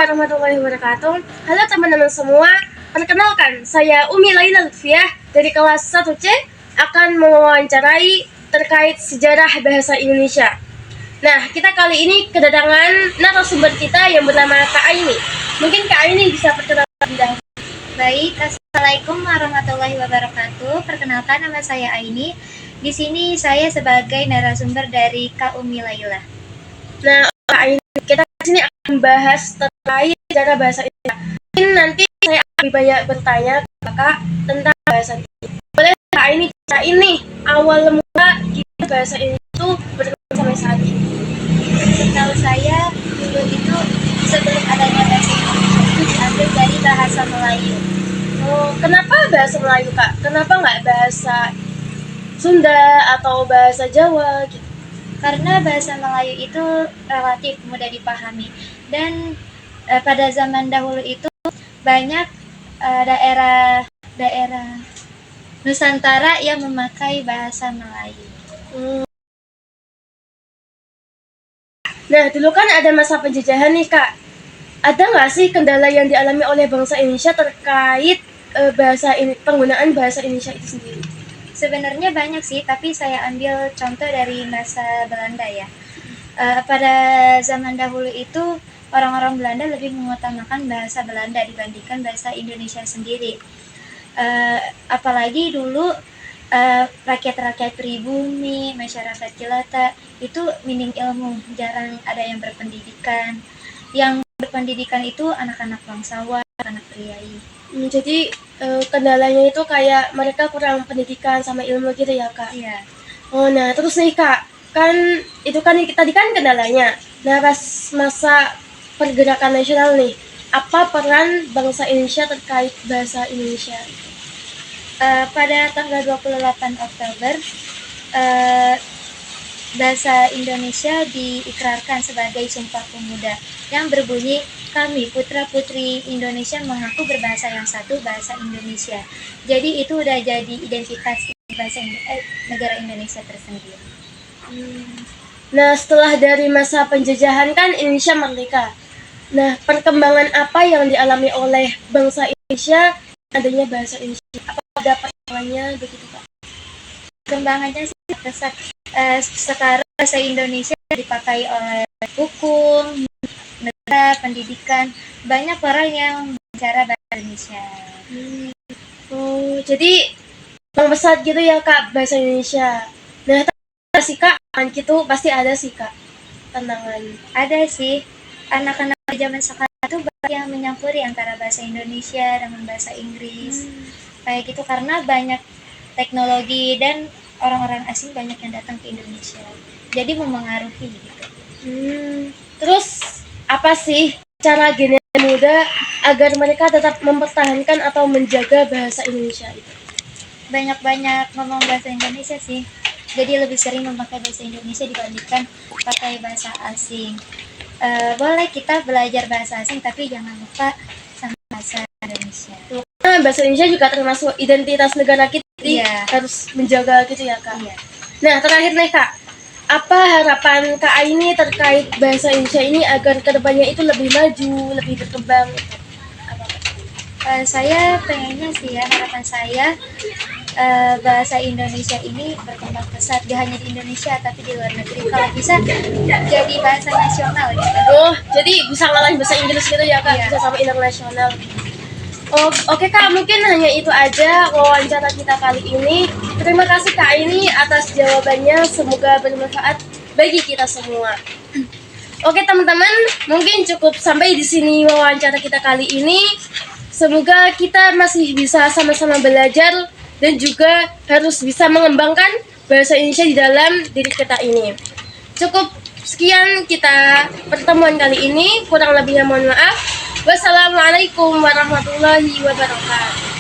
warahmatullahi wabarakatuh. Halo teman-teman semua, perkenalkan saya Umi Laila Lutfiah dari kelas 1C akan mewawancarai terkait sejarah bahasa Indonesia. Nah, kita kali ini kedatangan narasumber kita yang bernama Kak Aini. Mungkin Kak Aini bisa perkenalkan lebih dahulu. Baik, Assalamualaikum warahmatullahi wabarakatuh. Perkenalkan, nama saya Aini. Di sini saya sebagai narasumber dari Kak Umi Laila. Nah, Kak Aini, kita di sini akan membahas terkait sejarah bahasa Indonesia. Mungkin nanti saya lebih banyak bertanya ke Kakak tentang bahasa Indonesia. Boleh Kak Aini ceritain nih awal mula gimana bahasa Indonesia itu berkembang sampai saat ini? Setahu saya, dulu itu sebelum adanya bahasa Indonesia itu diambil dari bahasa Melayu. Oh, kenapa bahasa Melayu, Kak? Kenapa nggak bahasa Sunda atau bahasa Jawa gitu? Karena bahasa Melayu itu relatif mudah dipahami. Dan pada zaman dahulu itu banyak daerah Nusantara yang memakai bahasa Melayu. Nah, dulu kan ada masa penjajahan nih, Kak. Ada nggak sih kendala yang dialami oleh bangsa Indonesia terkait penggunaan bahasa Indonesia itu sendiri? Sebenarnya banyak sih, tapi saya ambil contoh dari masa Belanda ya. Pada zaman dahulu itu orang-orang Belanda lebih mengutamakan bahasa Belanda dibandingkan bahasa Indonesia sendiri. Apalagi dulu rakyat-rakyat pribumi, masyarakat jelata itu minim ilmu, jarang ada yang berpendidikan. Yang berpendidikan itu anak-anak bangsawan, anak priai. Jadi kendalanya itu kayak mereka kurang pendidikan sama ilmu gitu ya, Kak? Iya. Oh, nah terus nih, Kak, kan itu kan tadi kan kendalanya. Nah, pas masa pergerakan nasional nih, apa peran bangsa Indonesia terkait bahasa Indonesia? Pada tanggal 28 Oktober, bahasa Indonesia diikrarkan sebagai Sumpah Pemuda yang berbunyi, kami putra-putri Indonesia mengaku berbahasa yang satu, bahasa Indonesia. Jadi itu udah jadi identitas negara Indonesia tersendiri. Nah, setelah dari masa penjajahan kan Indonesia merdeka. Nah, perkembangan apa yang dialami oleh bangsa Indonesia adanya bahasa Indonesia? Apa ada perkembangannya begitu, Pak? Perkembangannya sih pesat. Sekarang bahasa Indonesia dipakai oleh hukum, negara, pendidikan, banyak orang yang bicara bahasa Indonesia. Oh, jadi bang pesat gitu ya, Kak, bahasa Indonesia. Nah, sih Kak, gitu pasti ada sih, Kak, tantangan. Ada sih, anak-anak zaman sekarang itu banyak yang menyampuri antara bahasa Indonesia dengan bahasa Inggris. Kayak gitu karena banyak teknologi dan orang-orang asing banyak yang datang ke Indonesia. Jadi memengaruhi gitu. Terus apa sih cara generasi muda agar mereka tetap mempertahankan atau menjaga bahasa Indonesia itu? Banyak-banyak ngomong bahasa Indonesia sih. Jadi lebih sering memakai bahasa Indonesia dibandingkan pakai bahasa asing. Boleh kita belajar bahasa asing tapi jangan lupa sama bahasa Indonesia. Karena bahasa Indonesia juga termasuk identitas negara kita. Iya. Harus menjaga gitu ya, Kak. Iya. Nah, terakhir nih, Kak, apa harapan Kak Aini terkait bahasa Indonesia ini agar kedepannya itu lebih maju, lebih berkembang? Saya pengennya sih ya, harapan saya bahasa Indonesia ini berkembang pesat, gak hanya di Indonesia tapi di luar negeri. Kalau bisa jadi bahasa nasional gitu. Oh, jadi bisa ngalahin bahasa Inggris gitu ya, Kak? Iya. Bisa sampai internasional. Oh, oke Kak, mungkin hanya itu aja wawancara kita kali ini. Terima kasih Kak Aini atas jawabannya, semoga bermanfaat bagi kita semua. Oke teman-teman, mungkin cukup sampai di sini wawancara kita kali ini. Semoga kita masih bisa sama-sama belajar dan juga harus bisa mengembangkan bahasa Indonesia di dalam diri kita ini. Cukup sekian kita pertemuan kali ini, kurang lebihnya mohon maaf. Wassalamualaikum warahmatullahi wabarakatuh.